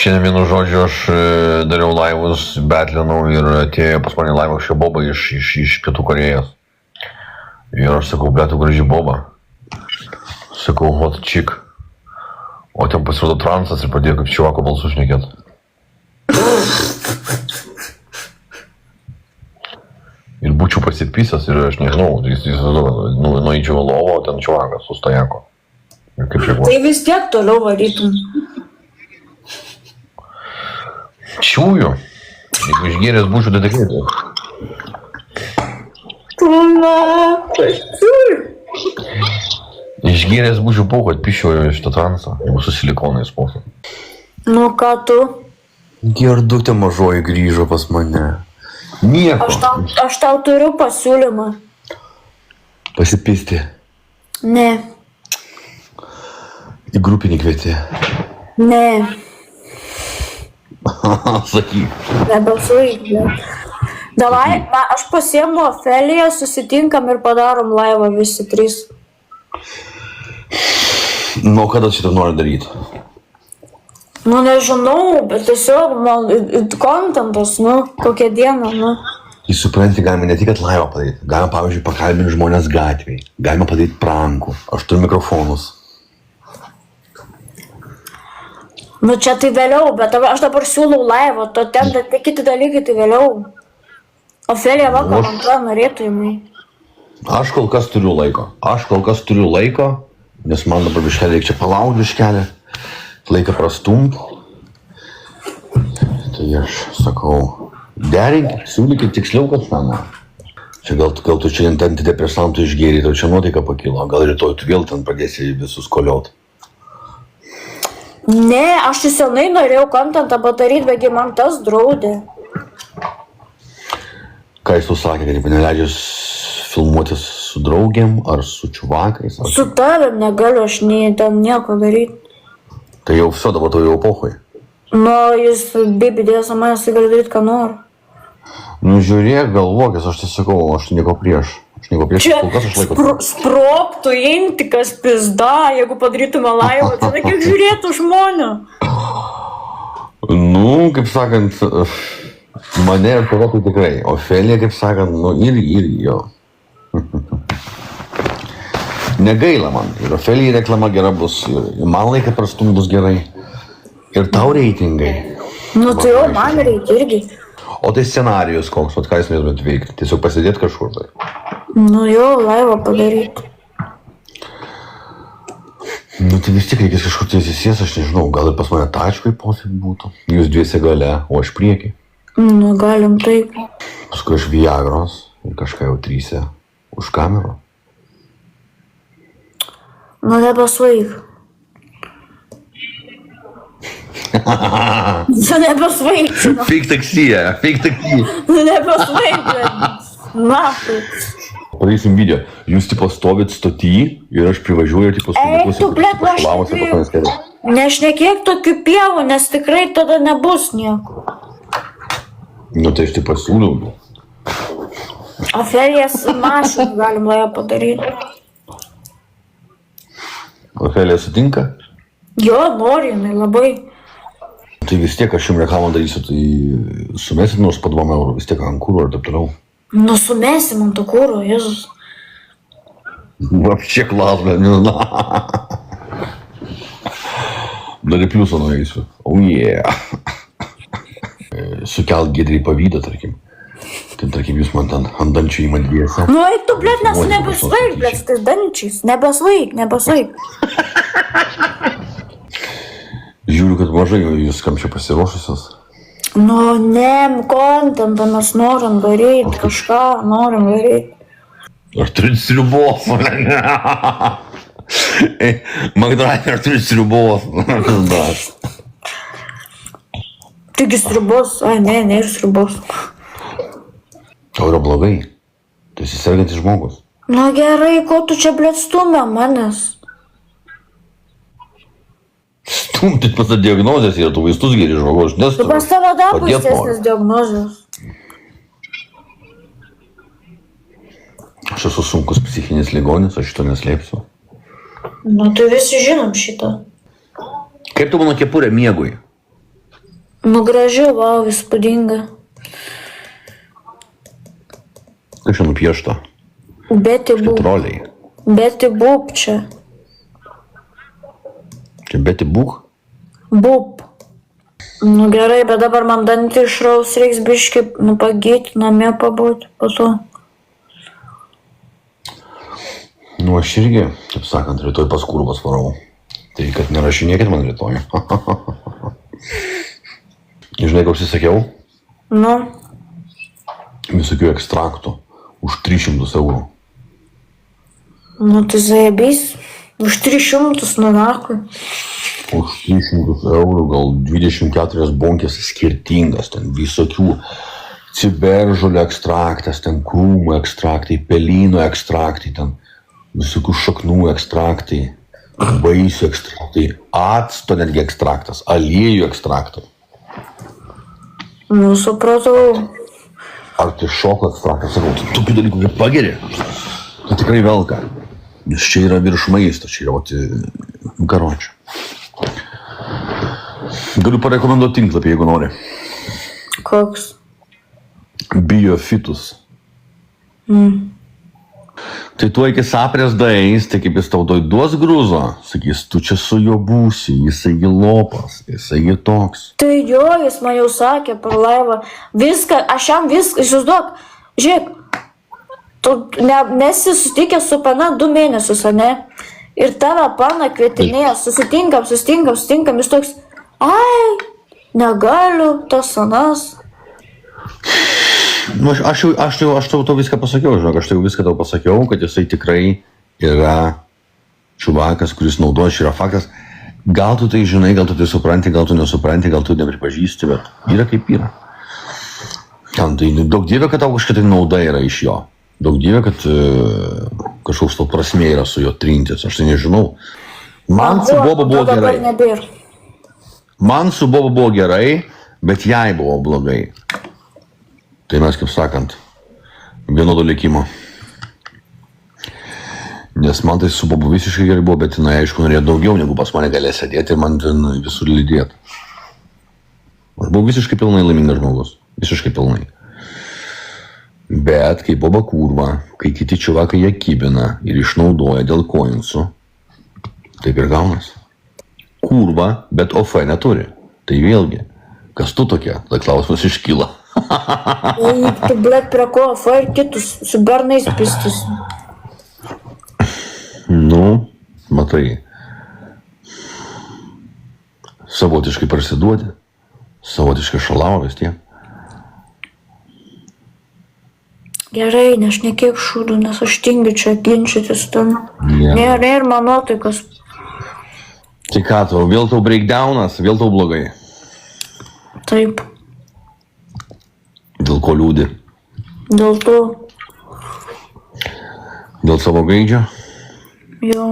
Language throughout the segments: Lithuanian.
Šiandien vienu žodžiu aš dariau laivus, betlinau ir atėjo pas mane laivą šio boba iš Pietų Korėjos. Ir aš sakau, tu graži boba. Sakau, hot chick. O ten pasirodo transas ir pradėjo kaip čivako balsu šnekėt. Ir būčiau pasipysęs ir aš nežinau, jis nueičiau lovą, ten čivakas su stojako. Tai vis tiek toliau varytum. Čiūju. Jeigu išgėręs būčiau detektyvai. Išgėręs būčiau pauko, atpiščiau iš to transą. Jeigu su silikonais pauko. Nu ką tu? Gerdutė mažoji grįžo pas mane. Nieko. Aš tau turiu pasiūlymą. Pasipisti. Ne. Į grupinį kvietė. Ne. Sakyk. Nebesuik. Davai, aš pasiemu Ofeliją, susitinkam ir padarom laivą visi trys. Nu, kada šitą nori daryti? Nu, nežinau, bet tiesiog man kontentas, kokią dieną, Tai supranti, galime ne tik laivą padaryti. Galime, pavyzdžiui, pakalbinti žmonės gatvėj. Galime padaryti prankų. Aš turiu mikrofonus. Nu, čia tai vėliau, bet aš dabar siūlau laivą, to ten kiti dalykai tai vėliau. Ofelija vakar antra norėtų įmai. Aš kol kas turiu laiko. Nes man dabar biškelį reikia čia palaukti biškelį. Laiką prastumt. Tai aš sakau, derinkit, siūlykit tiksliau, kad mano. Čia gal tu čia antidepresantų išgėrė, tau čia nuotaika pakilo. Gal rytoj tu vėl ten pradėsi visus koliot. Ne, aš senai norėjau kontentą padaryti, betgi man tas draudė. Ką jis tu sakė, kad neleidžias filmuotis su draugėm ar su čiuvakais? Su tavim negaliu aš ten nieko daryti. Tai jau viso, dabar tu jau pohui. Nu, jis bibidės manęs, tai gali daryti, ką nori. Nu, žiūrėk, galvokis, aš tai sakau, aš nieko prieš. Čia sproktų intikas pizda, jeigu padarytume laivą, tada kiek žiūrėtų žmonių. Nu, kaip sakant, mane ir tave tai tikrai. Ofelija, kaip sakant, irgi jo. Negaila man. Ir Ofelijai reklama gera bus. Ir man laiką prastum bus gerai. Ir tau reitingai. Nu, tai jau man reikia irgi. O tai scenarijus koks, ką jūs norėtumėt veikti? Tiesiog pasidėti kažkur tai. Nu jo, laivą padaryti. Nu tai vis tik reikės kažkur tai įsisės, aš nežinau, gal ir pas mane tačkai posėd būtų. Jūs dviese gale, o aš priekį. Nu, galim taip. Paskui aš Viagros ir kažką jau tryse už kamerą. Nu, nebesvaig. Nu, nebesvaig. Fake taksija. Nu, nebesvaig, na. Padarysim video. Jūs tipo stovit stoty ir aš privažiuoju ir tipo stovitusi. Nešnekėk tokių pievų, nes tikrai tada nebus nieko. Nu tai aš tai pasiūliau. Ofelijas mašinų galim laivą padaryti. Ofelija sutinka? Jo, nori, jinai labai. Tai vis tiek aš jums reklamą darysiu, tai sumesit nors po 2 eurų, vis tiek ant kūro ir taip toliau. Nu sumesim ant to kūro, Jėzus. Вообще классно, не знаю. Dar į pliusą nueisiu. Oh yeah. Sukelt Giedrį pavydą, tarkim. Tai tarkim, jūs man ten ant dančių įmat dviese. Nu, eik tu, blėt, nes nebesvaig, blėt, tais dančiais. Nebesvaig. Žiūriu, kad mažai jūs kam čia pasiruošusios. Nu, ne, kontentą mes norim daryti, kažką norim daryti. Aš turiu sriubos. Magdalena, aš turiu sriubos. Taigi sriubos, ne ir sriubos. Tau yra blogai. Tu esi sergantis žmogus. Na gerai, ko tu čia, blėt, stumia manęs? Stumtit pas tą diagnozės ir tu vaistus geri žmogus. Tu pas tavo dar baisesnės diagnozės. Aš esu sunkus psichinis ligonis, aš šito neslėpsiu. Nu, tai visi žinom šitą. Kaip tu mano kepurę miegui? Nu graži, vau, įspūdinga. Kas čia nupiešta? Betty Boop. Troliai. Betty Boop čia. Čia Betty Boop? Boop. Nu gerai, bet dabar man dantį išraus, reiks biškį, pagyti, namie pabūti po to. Nu, aš irgi, taip sakant, rytoj pas kurvas varau. Tai kad nerašinėkit man rytoj. Žinai, ką užsisakiau? Nu, Visokių ekstraktų. Už 300 eurų. nu tai zajebys. Už 300, nu nakui. Už 300 eurų, gal 24 bonkės skirtingas. Ten visokių ciberžolio ekstraktas, ten krūmų ekstraktai, pelynų ekstraktai, ten visokių šaknų ekstraktai, vaisių ekstraktai, acto netgi ekstraktas, aliejų ekstraktai. Nu, supratau. Artišoko ekstraktas, sakau, tokių dalykų kaip pageri. Tai tikrai velka. Nes čia yra virš maisto, čia yra garočio. Galiu parekomenduoti tinklapį, jeigu nori. Koks? Biofitus. Tai tu iki saprės daeis, tai kaip jis tau duos grūzo, sakys, tu čia su juo būsi, jisai lopas, jisai toks. Tai jo, jis man jau sakė per laivą. Viską, aš jam viską, įsivaizduok. Žiūrėk, tu nesi susitikęs su pana 2 mėnesius, ane? Ir tave pana kvietinėjo, susitinkam, jis toks, ai, negaliu, tas anas. Nu, aš tau viską pasakiau, žinok, aš tau viską tau pasakiau, kad jisai tikrai yra čuvakas, kuris naudoja, čia yra faktas. Gal tu tai žinai, gal tu tai supranti, gal tu nesupranti, gal tu nepripažįsti, bet yra kaip yra. Tai daug dievė, kad tau kažkokia nauda yra iš jo. Daug dievė, kad kažkoks tau prasmė yra su jo trintis, aš tai nežinau. Man su Boba buvo gerai. Man su Boba buvo gerai, bet jai buvo blogai. Tai mes, kaip sakant, vienodo likimo. Nes man tai su Bobu visiškai gerai buvo, bet jinai, aišku, norėjo daugiau, negu pas mane galėjo sėdėti ir man ten visur lydėti. Aš buvau visiškai pilnai laimingas žmogus. Visiškai pilnai. Bet kai Boba kurva, kai kiti čiuvakai ją kibina ir išnaudoja dėl koinsų, taip ir gaunas. Kurva, bet OF neturi. Tai vėlgi, kas tu tokia? Tai klausimas iškyla. Tu, blėt, prie ko, ir kitus su bernais pistis. Nu, matai, savotiškai parsiduodi, savotiškai šalavo vis tiek. Gerai, nešnekėk šūdų, nes aš tingiu čia ginčytis tam. Nėra ir man nuotaikas. Tai ką tau, vėl tau breakdownas, vėl tau blogai. Taip. Dėl ko liūdi? Dėl to. Dėl savo gaidžio? Jo.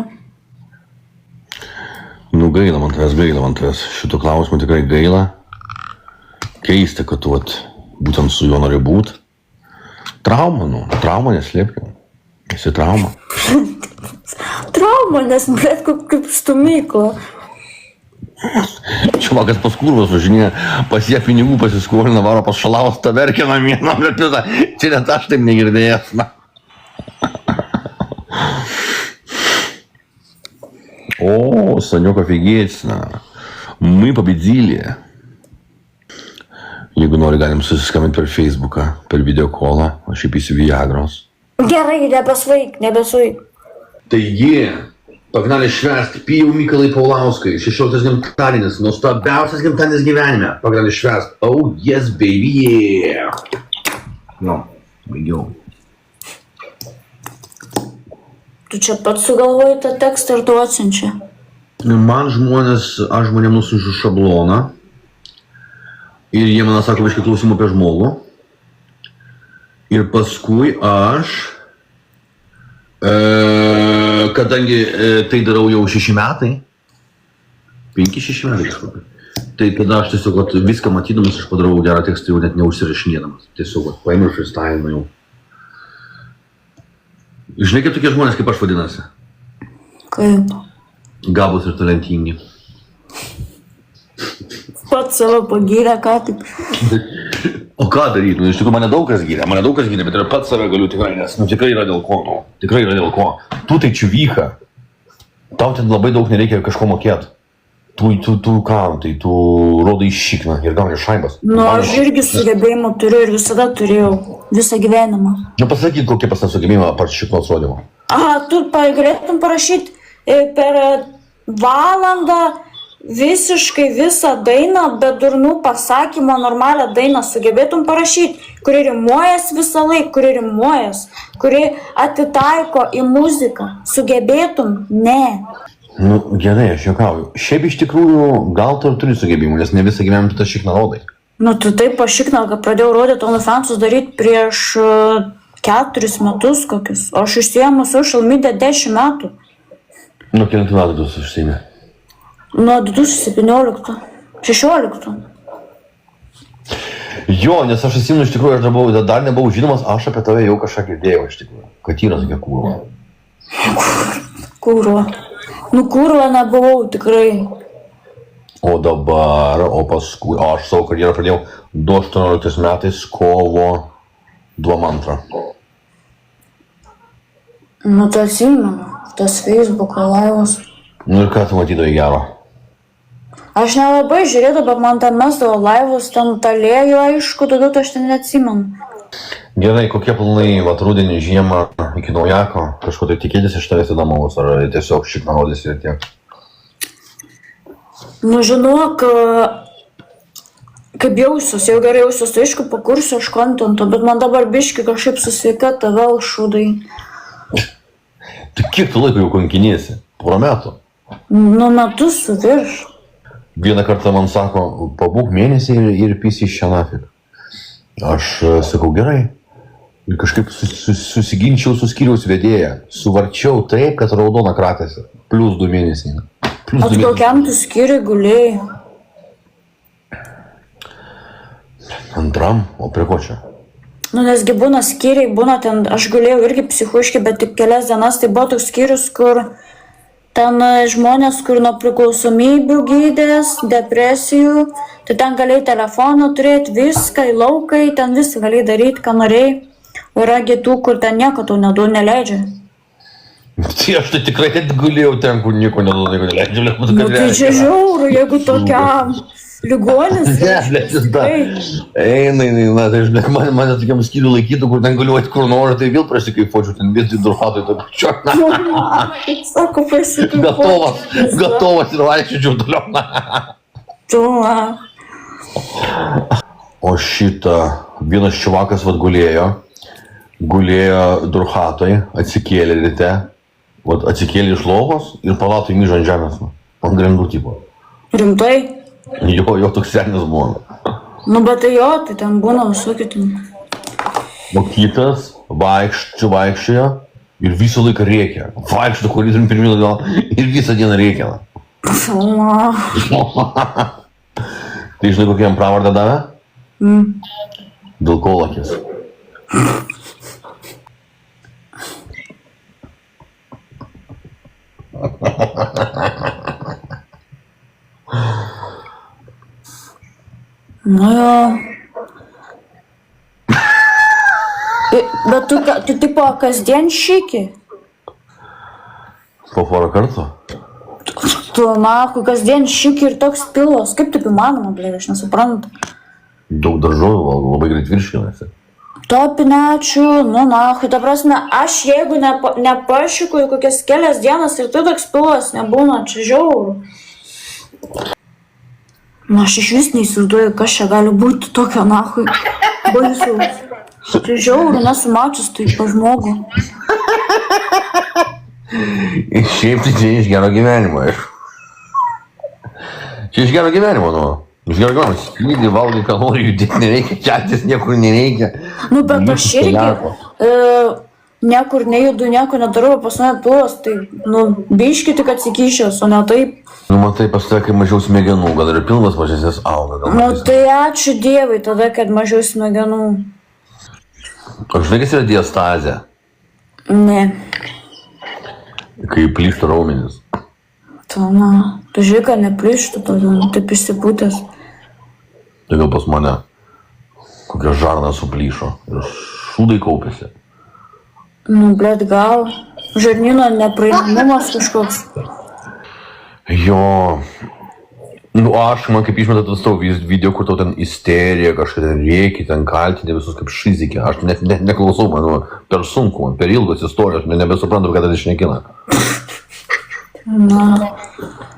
Nu, gaila man tavęs. Šito klausimo tikrai gaila. Keista, kad tu būtent su juo nori būt. Trauma neslėpkim. Esi trauma. Trauma, nes, blėt, kaip stumykla. Čuvakas pas kurvas važinėja, pas ją pinigų pasiskolina, varo pas šalavos taverkę namie, bet čia net aš taip negirdėjęs. О, Санек офигительно. Мы победили. Jeigu nori, galim susiskambinti per Facebooką, per videokolą, aš įpysiu Viagros. Gerai, nebesuik. Taigi, pagaliau švęsti Pijau Mykolai Paulauskai, 16 gimtadienis, nuostabiausias gimtadienis gyvenime. Pagaliau švęsti. Oh, yes, baby, yeah. Nu, baigiau. Tu čia pats sugalvoji tą tekstą ir tu atsiunčia. Man žmonės, aš žmonėm nusiunčiu šabloną ir jie man sako kažkiek klausimų apie žmogų. Ir paskui aš, kadangi tai darau jau 6 metai, 5-6 metai kažkokį, tai tada aš tiesiog viską matydamas, aš padarau gerą tekstą jau net neužsirašinėdamas. Tiesiog paėmiau ir freestylinu jau. Žinai, kaip tokie žmonės, kaip aš vadinasi? Kaip? Gabūs ir talentingi. Pats save pagyrė, ką taip. O ką daryti? Nu, iš tikrųjų, mane daug kas gyrė, bet ir pats save galiu tikrai, nes, nu, tikrai yra dėl ko, nu, tikrai yra dėl ko. Tu tai čiuvyka, tau ten labai daug nereikia kažko mokėti. Tu kam, tai tu rodai šikną ir gauni šaibas. Nu, aš irgi sugebėjimų turiu ir visada turėjau, visą gyvenimą. Nu, pasakyk, kokie pas tavęs sugebėjimai apart šiknos rodymo. Aha, tu galėtum parašyti per valandą visiškai visą dainą, be durnų pasakymo, normalią dainą sugebėtum parašyti, kuri rimuojas visą laiką, kuri atitaiko į muziką. Sugebėtum? Ne. Nu, gerai, aš juokauju. Šiaip iš tikrųjų, gal tu ir turi sugebėjimų, nes ne visą gyvenimą tu tą šikną rodai. Nu, tu taip pašikną, kad pradėjau rodyti OnlyFansus daryti prieš 4 metus kokius. O aš išsiėmu social media 10 metų. Nu, kelintų metų tu užsiėmė? Nuo 2017. 16. Jo, nes aš atsimenu, iš tikrųjų, aš dar nebuvau žinomas, aš apie tave jau kažką girdėjau, iš tikrųjų. Kad yra tokia kūrva. Kūrva. Nu, kūrva nebuvau, tikrai. O dabar, paskui, aš savo karjerą pradėjau 2018 metais kovo 22. Nu, tai atsimenu, tas Facebook'o laivas. Nu ir ką tu matydavai gero? Aš nelabai žiūrėdavau, bet man ten mesdavo laivus, ten talėjo, aišku, daugiau aš ten neatsimenu. Gerai, kokie planai, vat rudenį, žiemą, iki naujako, kažko tai tikėtis iš tavęs įdomaus, ar tiesiog šikną rodys ir tiek? Nu, žinok, kaip jausiuos, jau gerai jausiuos, tai aišku, pakursiu aš kontento, bet man dabar biški kažkaip su sveikata vėl šūdai. Tai kiek tu laiko jau kankinėsi? Porą metų? Nu, metus su virš. Vieną kartą man sako, pabūk mėnesį ir pisi iš čia nafik. Aš sakau, gerai. Ir kažkaip susiginčiau su skyriaus vedėja. Suvarčiau taip, kad raudona kratėsi. Plius 2 mėnesiai. At kokiam tu skyriui gulėjai? Antram, o prie ko čia? Nu, nesgi būna skyriai, būna ten, aš gulėjau irgi psichuiškai, bet tik kelias dienas, tai buvo toks skyrius, kur ten žmonės, kur nuo priklausomybių gydės, depresijų, tai ten galėjai telefoną turėti, viską į laukai, ten viską galėjai daryti, ką norėjai. Yra kitų, kur ten nieko tau neleidžia. Tai aš tai tikrai gulėjau ten, kur nieko neleidžia. Nu, tai čia žiauru, jeigu tokiam ligonis. Eina, tai žinai, mane tokiam skyriui laikytų, kur ten galiu kur noriu, tai vėl prasikaifuočiau, ten vietoj durfatui to pačio. Sako, prasikaifuočiau. Gatovas ir vaikščiučiau toliau. Tuma. O šitą, vienas čiuvakas vat gulėjo durhatoj, atsikėlė ryte, atsikėlė iš lovos ir palatoj myžo ant žemės, ant grindų tipo. Rimtai? Jo toks senis buvo. Nu, bet tai jo, tai ten būna visokių ten. O kitas vaikščiojo ir visą laiką rėkė. Vaikščiojo koridorium pirmyn atgal ir visą dieną rėkė. Tai žinai, kokią jam pravardę davė? Vilkolakis. Nu jo. Bet tu tipo kasdien šiki? Po porą kartų? Tu, nahu, kasdien šiki ir toks pilos. Kaip taip įmanoma, blėd, aš nesuprantu. Daug daržovių, labai greit virškinasi. Topinečių, nu nahu, ta prasme, aš jeigu nepašikuju kokias kelias dienas ir tai toks pilos nebūna, čia žiauru. Na, aš iš vis neįsivaizduoju, kas čia gali būti tokio nahui. Baisaus. Tai žiauru, nesu mačius tai po žmogų. Šiaip tai čia iš gero gyvenimo. Čia iš gero gyvenimo, nu. Iš gero gyvenimo. Slydį, valgai, ką nori, judėti nereikia, keltis niekur nereikia. Nu, bet aš irgi niekur nejudu, nieko nedarau, pas mane pilos, tai, nu, biški tik atsikyšios, o ne taip. Nu, matai, pas tave, kai mažiau smegenų, gal ir pilvas mažesnis auga. Nu, tai ačiū Dievui tada, kad mažiau smegenų. O žinai, kas yra diastazė? Ne. Kai plyšta raumenis. Tu, na, tu žiūrėk, kad neplyštų tada, taip išsipūtęs. Tai gal pas mane kokia žarna suplyšo ir šūdai kaupėsi. Nu, blėt, gal. Žarnyno nepraeinamumas kažkoks. Jo. Nu, aš man kaip išmetat tavo video, kur tau ten isterija, kažką ten rėki, ten kaltinti visus kaip šizikė. Aš net neklausau, man per sunku, man per ilgos istorijos, nebesuprantu, ką tai šnekina. Na.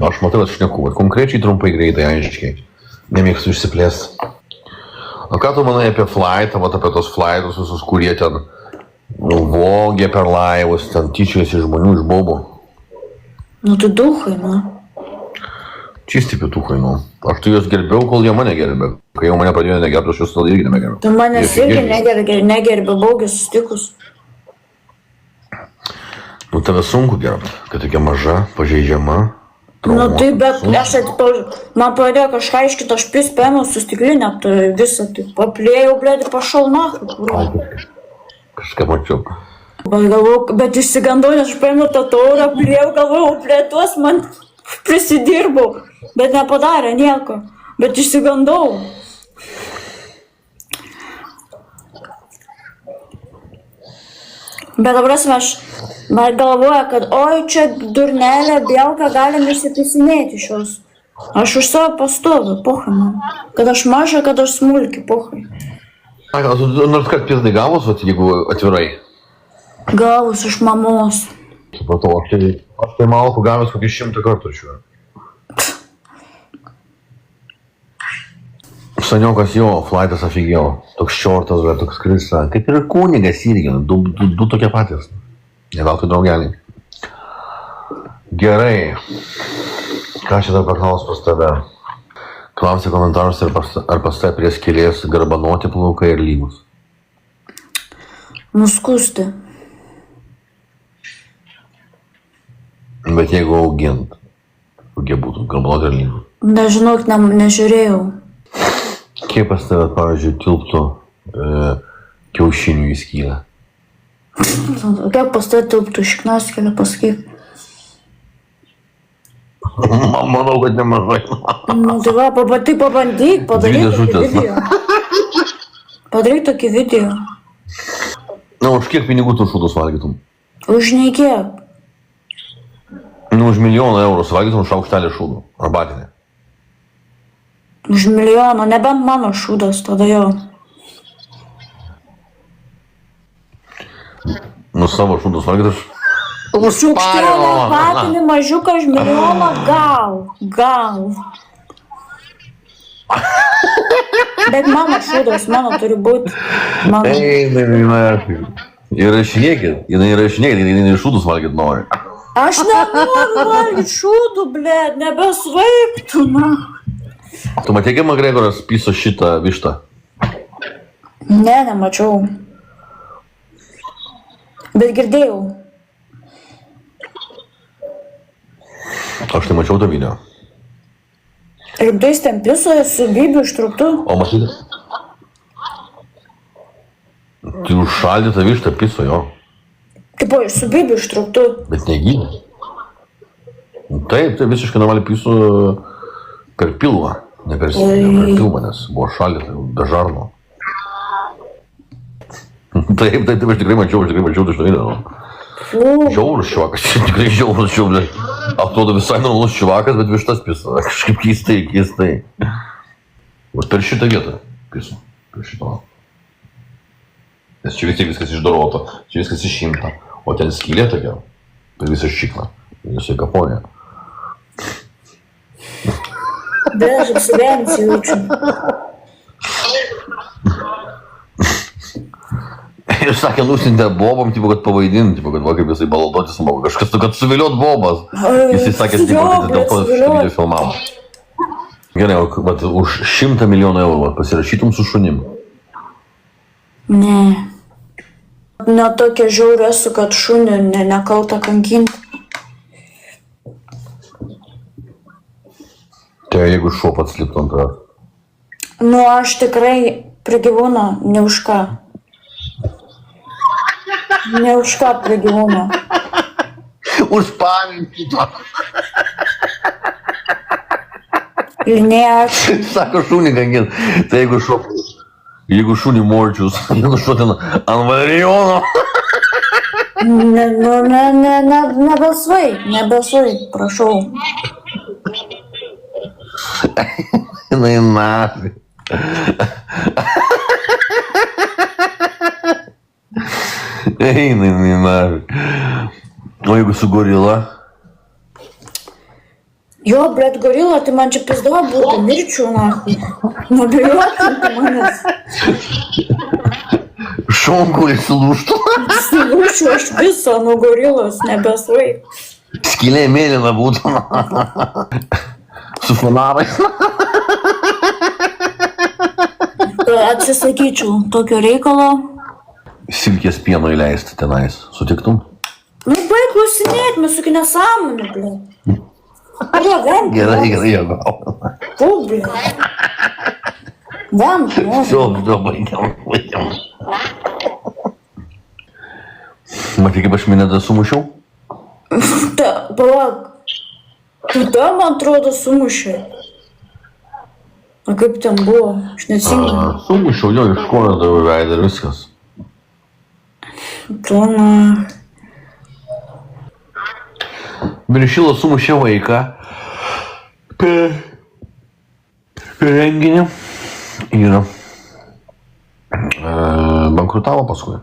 Aš matau, aš šneku, bet konkrečiai trumpai greitai, aiškiai. Nemėgstu išsiplėsti. O ką tu manai apie flightą, apie tos flightus visus, kurie ten vogė per laivus, ten tyčiojasi žmonių iš bobų? Nu, tai duhai, nu. Čisti pietukai, nu. Aš tai juos gerbiau, kol jie mane gerbė. Kai jau mane pradėjo negerbti, aš juos tada irgi nebegerbiau. Tu manęs irgi negerbė baugį susitikus. Nu, tave sunku gerbti, kad tokia maža, pažeidžiama. Nu, tai bet aš man pradėjo kažką aiškit, aš pis paėmiau su stiklinė, tai visą tai paplėjau, blėdį, pašau nachui. Kažką mačiau. Bet išsigandau, nes aš paėmiau tą taurą, plėjau, galvojau, plėtuos man prisidirbau. Bet nepadarė nieko. Bet išsigandau. Bet dabar aš galvoju, kad oi, čia durnelė, bielka, galim išsipisinėti šios. Aš už savo pastoviu, pohai man. Kad aš maža, kad aš smulki, pohai. Nors kad pizdai gavus, jeigu atvirai. Gavus iš mamos. Supratau, aš tai malku gavęs kokį 100 kartų šiuo. Saniokas jo, flightas afigėjo. Toks šortas, bet toks krisa. Kaip ir kunigas irgi, du tokie patys. Neveltui draugeliai. Gerai. Ką čia dar paklaus pas tave? Klausė komentarus, ar pas tave prie skylės garbanoti plaukai ir lygus. Nuskusti. Bet jeigu augint, kokie būtų garbanoti ir lygus? Nežinau, nežiūrėjau. Kiek pas tave, pavyzdžiui, tilptų kiaušinių į skylę? Kiek pas tave tilptų išknaskėlę, pasakyk. Manau, kad nemažai. Nu, tai va, pabandyk, padaryk tokį video. Padaryk tokį video. Na, už kiek pinigų tu šūdus valgytum? Už nei kiek. Nu, už 1 000 000 eurų suvalgytum šaukštelį šūdų, arbatinį. Už 1 000 000, nebent mano šūdas, tada jo. Nu, savo šūdus valgytum. Šaukštelį arbatinį mažiuką už 1 000 000, gal. Bet mano šūdas, mano turi būti. Įrašinėkit, jinai šūdus valgyt nori. Aš nenoriu valgyti šūdų, blėd, nebesvaigtų, na. Tu matei, kaip Makgregoras piso šitą vištą? Ne, nemačiau. Bet girdėjau. Aš tai mačiau tą video. Ir tu jis ten piso su bibiu ištruktu. O matyti? Tai užšaldytą vištą piso jo. Kaip o, su bibiu ištruktu. Bet negynė. Taip, tai visiškai normaliai piso per pilvą. Ne per pilvą, nes buvo šaldyta, be žarno. Taip, aš tikrai mačiau tai šitą video. Žiaurus čiuvakas, tikrai žiaurus čiuvakas. Atrodo visai normalus čiuvakas, bet vištas piso. Kažkaip keistai. Vat per šitą vietą piso. Per šitą. Nes čia vis tiek viskas išdorota, čia viskas išimta. O ten skylė tokia, per visą šikną. Visai kaponė. Bet aš apsivensi jaučiu. Ir sakė, nusintė bobam, tipo, kad pavaidinti, tipo, kad va kaip jisai baladotis moka. Kažkas to, kad suviliot bobas. Jisai sakė, tipo, kad dėl to video filmavo. Gerai, o už 100 000 000 eurų pasirašytum su šunim? Ne. Netokia žiauri esu, kad šunį nekalta kankinti. Tai jeigu šuo pats liptų ant tavęs? Nu, aš tikrai prie gyvūno ne už ką. Ne už ką prie gyvūno. Už pavyzdį to. Linėja. Sako šunį gangin. Tai jeigu šunį morčius, jeigu šuo ten ant varijono. Nebesvai, prašau. Jinai nafi. Eina jinai nafi. O jeigu su gorila? Jo, blet, gorila, tai man čia pizda būtų, mirčiau, nahui. Nebejotinti manęs. Šonkulis lūžtų. Lūšiu aš visą nuo gorilos, nebesvai. Skylė mėlyna būtų. Su fanarais. Atsisakyčiau tokio reikalo. Silkės pieno įleisti tenais. Sutiktum? Nu, baig klausinėt, mes suki nesąmonė, blet. Gerai, jo gal. Publi. Vem, Все, baigiam. Matai, kaip aš minėtą sumušiau? Palauk. Tada, man atrodo, sumušė. O kaip ten buvo? Aš neatsimenu. Sumušiau, jo, iš kojos daviau veidą ir viskas. Tona. Viršilo sumušė vaiką per renginį ir bankrutavo paskui.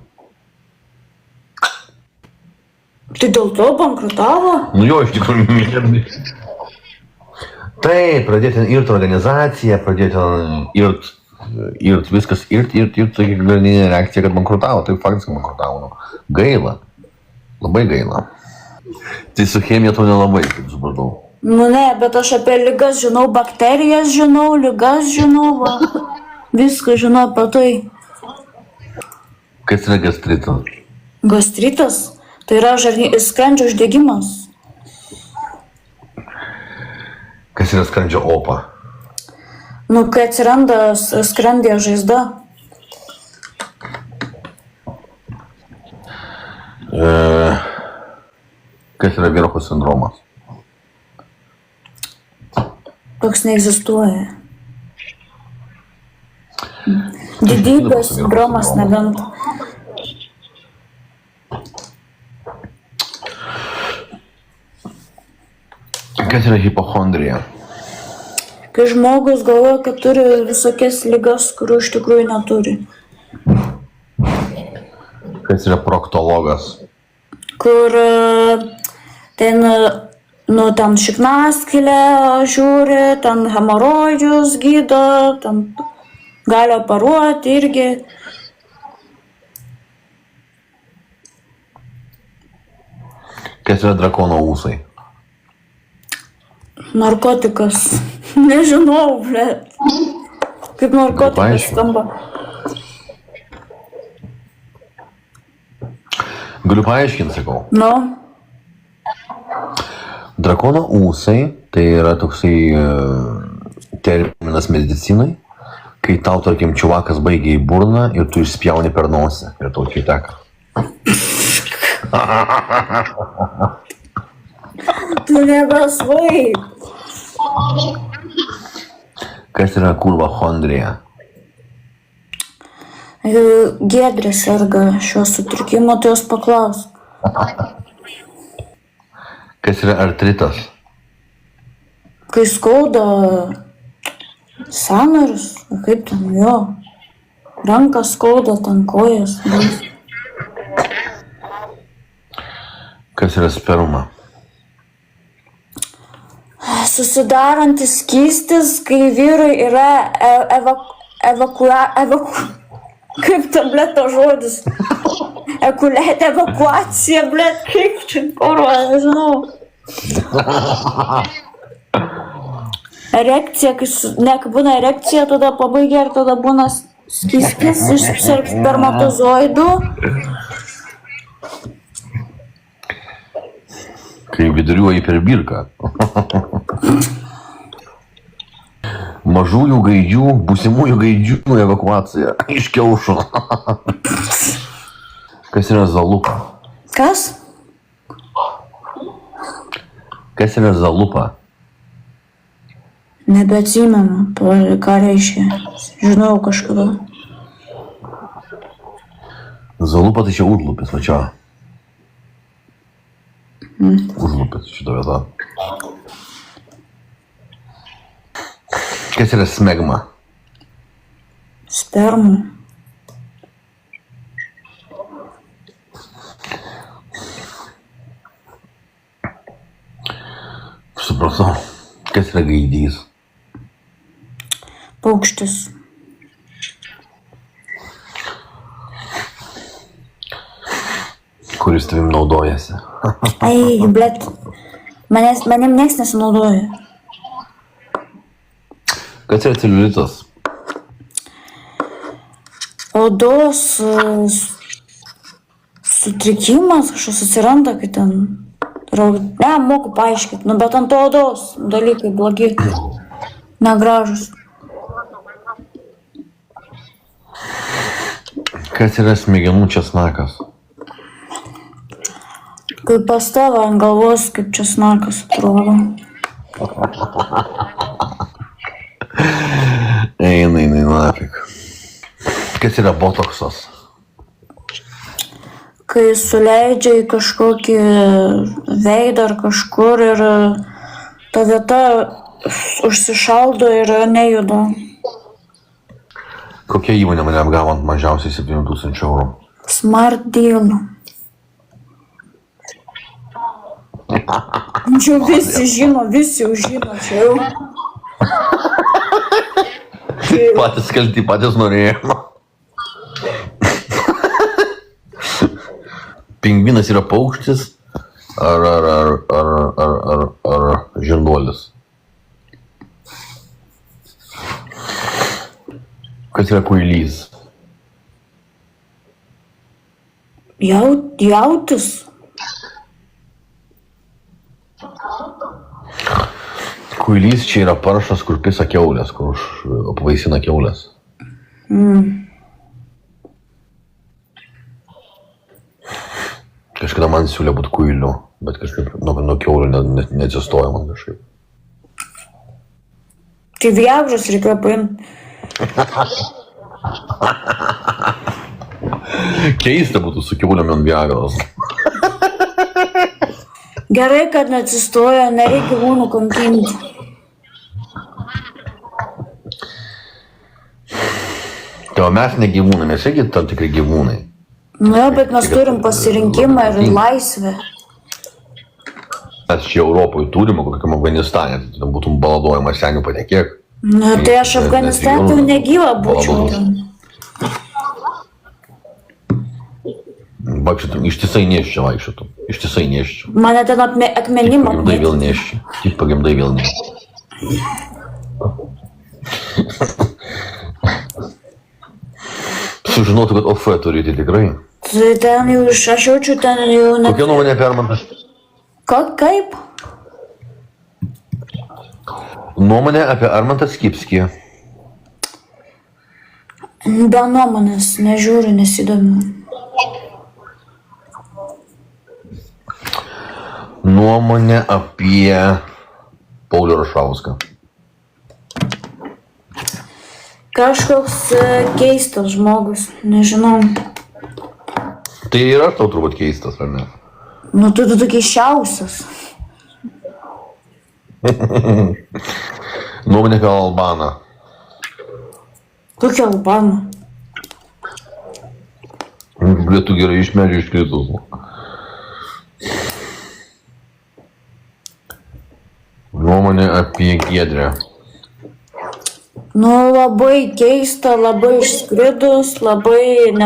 Tai dėl to bankrutavo? Nu jo, iš tikrųjų mėgėm. Taip, pradėti irt organizaciją, pradėti irt viskas, irt, tokia galinė reakcija, kad bankrutavo, taip faktiškai bankrutavo. Nu. Gaila, labai gaila. Tai su chemija to nelabai, kaip supratau. Nu ne, bet aš apie ligas žinau, bakterijas žinau, ligas žinau, va. Viską žinau apie tai. Kas yra gastritas? Gastritas? Tai yra skrandžio uždegimas. Kas yra skrandžio opa? Nu, kai atsiranda skrandyje žaizda. Kas yra Vircho sindromas? Toks neegzistuoja. Didybės sindromas nebent. Kas yra hipochondrija? Kai žmogus galvoja, kad turi visokias ligas, kurių iš tikrųjų neturi. Kas yra proktologas? Kur ten, nu, ten šiknaskylę žiūri, ten hemorojus gydo, ten gali operuoti irgi. Kas yra drakono ūsai? Narkotikas. Nežinau, blet. Kaip narkotikas skamba. Galiu paaiškinti, sakau. Nu. Drakono ūsai tai yra toksai terminas medicinai, kai tau, tarkim, čiuvakas baigia į burną ir tu išspjauni per nosį ir tau čia teka. Tu nebesvai. Kas yra kurvachondrija? Giedrė serga šiuo sutrikimu, tai jos paklaus. Kas yra artritas? Kai skauda sąnarius, kaip ten jo, rankas skauda, ten kojas. Kas yra sperma? Susidarantis skystis, kai vyrui yra kaip ta bleto žodis? Evakuacija, blet, kaip čia korva, nežinau. Erekcija, kai būna erekcija, tada pabaigia ir tada būna skystis iš spermatozoidų. Kai viduriuoji per birką. Mažųjų gaidžių, būsimųjų gaidžių evakuacija iš kiaušo. Kas yra zalupa? Kas? Kas yra zalupa? Nebeatsimenu, ką reiškia. Žinau kažkada. Zalupa tai čia užlupis, va čia. Užlupis šitą vietą. Kas yra smegma? Spermų. Supratau. Kas yra gaidys? Paukštis. Kuris tavim naudojasi? Ai, blet. Manim nieks nesinaudoja. Kas yra celiulitas? Odos sutrikimas kažkas atsiranda, kai ten... Ne, moku paaiškinti, nu bet ant odos dalykai blogi, negražus. Kas yra smegenų česnakas? Kai pas tave ant galvos kaip česnakas atrodo. Eina, nafik. Kas yra botoksas? Kai suleidžia į kažkokį veidą ar kažkur ir ta vieta užsišaldo ir nejuda. Kokia įmonė mane apgavo ant mažiausiai 7,000 eurų? Smart deal. Čia visi žino, visi jau žino, čia jau. Patys kalti, patys norėjo. Pingvinas yra paukštis ar žinduolis? Kas yra kuilys? Jautis. Kuilys čia yra paršas, kur pisa kiaulės, kur apvaisina kiaulės. Kažkada man siūlė būt kuiliu, bet kažkaip nuo kiaulių neatsistoja man kažkaip. Tai viagros reikėjo paimti. Keista būtų su kiauliam ant viagros. Gerai, kad neatsistoja, nereikia gyvūnų kankinti. Tai o mes ne gyvūnai, mes irgi tam tikri gyvūnai. Nu jo, bet mes turim pasirinkimą ir laisvę. Mes čia Europoje turime, kokiam Afganistane, tai ten būtum baladojamas senių patekėk. Nu, tai aš Afganistane jau negyva būčiau ten. Vaikščiotum, ištisai neščia vaikščiotum, ištisai neščia. Mane ten akmenim Pagimdai vėl neščia, tik pagimdai vėl neščia. Sužinotų, kad OF turi, tai tikrai. Tai ten jau, aš jaučiu ten jau... Kokia nuomonė apie Armantą? Kaip? Nuomonė apie Armantą Skipskį. Be nuomonės, nežiūriu, nesidomiu. Nuomonė apie Paulių Rašauską. Kažkoks keistas žmogus, nežinau. Tai ir aš tau turbūt keistas, ar ne? Nu, tu keisčiausias. Nuomonė apie Albaną. Kokia Albana? Blėtų gerai iš medžio iškritus. Nuomonė apie Giedrę. Nu, labai keista, labai išskridus, labai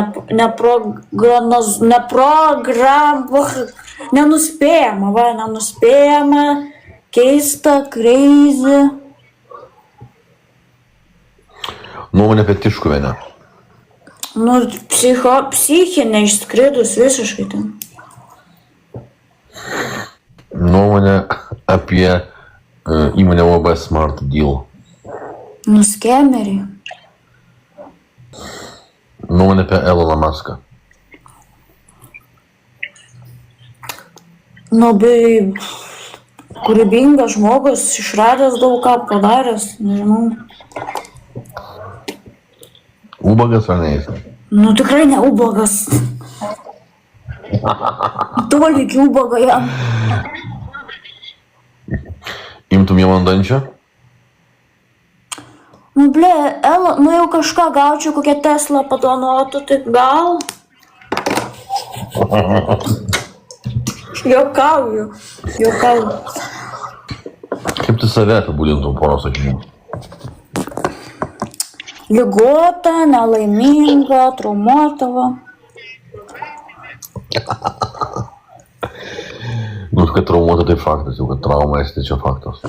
nenuspėjama, keista, crazy. Nuomonė apie Tiškuvienę. Nu, psichinė išskridus visiškai ten. Nuomonė apie įmonę UAB Smart Deal. Nu, skemeriai. Nuomonė apie Eloną Muską. Nu, bei... kūrybingas žmogus, išradęs daug ką padaręs, nežinau. Ubagas ar ne jis? Nu tikrai ne ubagas. Toli iki ubago jam. Imtum jam ant dančio? Nu ble, Ela, nu jau kažką gaučiau, kokią Teslą padovanotų, tai gal. Juokauju. Kaip tu save apibūdintum porą sakinių? Ligota, nelaiminga, traumuota. Nu, kad traumuota tai faktas, jau kad trauma esi, tai čia faktas.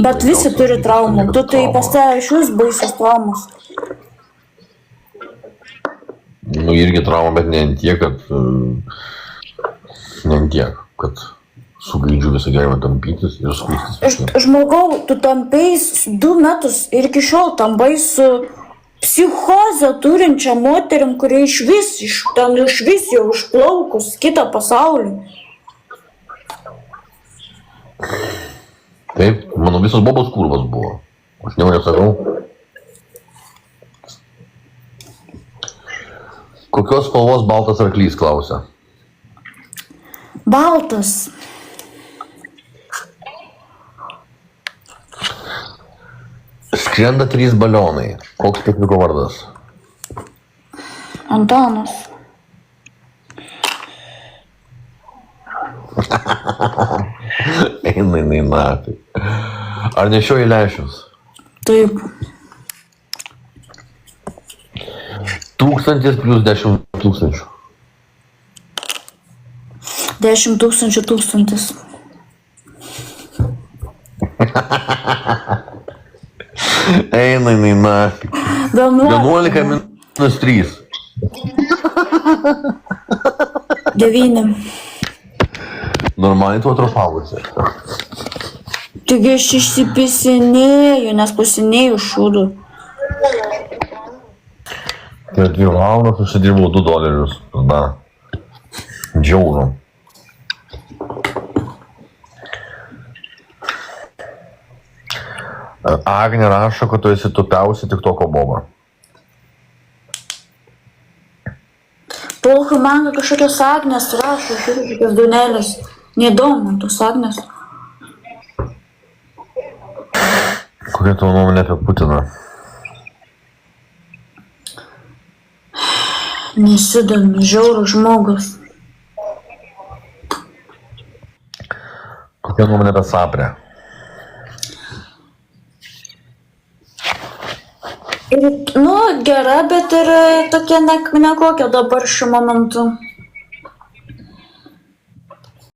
Bet visi turi traumų. Tu tai pas tave iš vis baisios traumos. Nu, irgi trauma, bet ne ant tiek, kad... Ne ant tiek, kad sugaidžiu visą gyvenimą tampytis ir skūstis. Žmogau, tu tampais 2 metus ir iki šiol tampai su psichozę turinčią moterim, kurie iš vis jau išplaukus kitą pasaulį. Taip, mano visos bobos kurvas buvo. Aš nieko nesakau. Kokios spalvos baltas arklys klausia? Baltas. Skrenda 3 balionai. Koks techniko vardas? Antanas. Eina, natai. Ar nešioji lęšius? Taip. 1000 plus 10 000. 10 000 tūkstantis. Eina, natai. 11 minus 3. 9. Normaliai tu atrofavusi. Taigi aš išsipisinėjau, nes pasinėjau šūdų. Per 2 valandas užsidirbau $2. Na, džiauru. Agnė rašo, kad tu esi tupiausi TikToko boba. Polkai man kažkokios Agnės rašo, kažkokios Dunelės. Neįdomu, tos Agnės. Kokia tavo nuomonė apie Putiną? Nesidomi, žiaurus žmogus. Kokia nuomonė apie Saprę? Ir, nu, gera, bet ir tokia nekokia dabar šiuo momentu.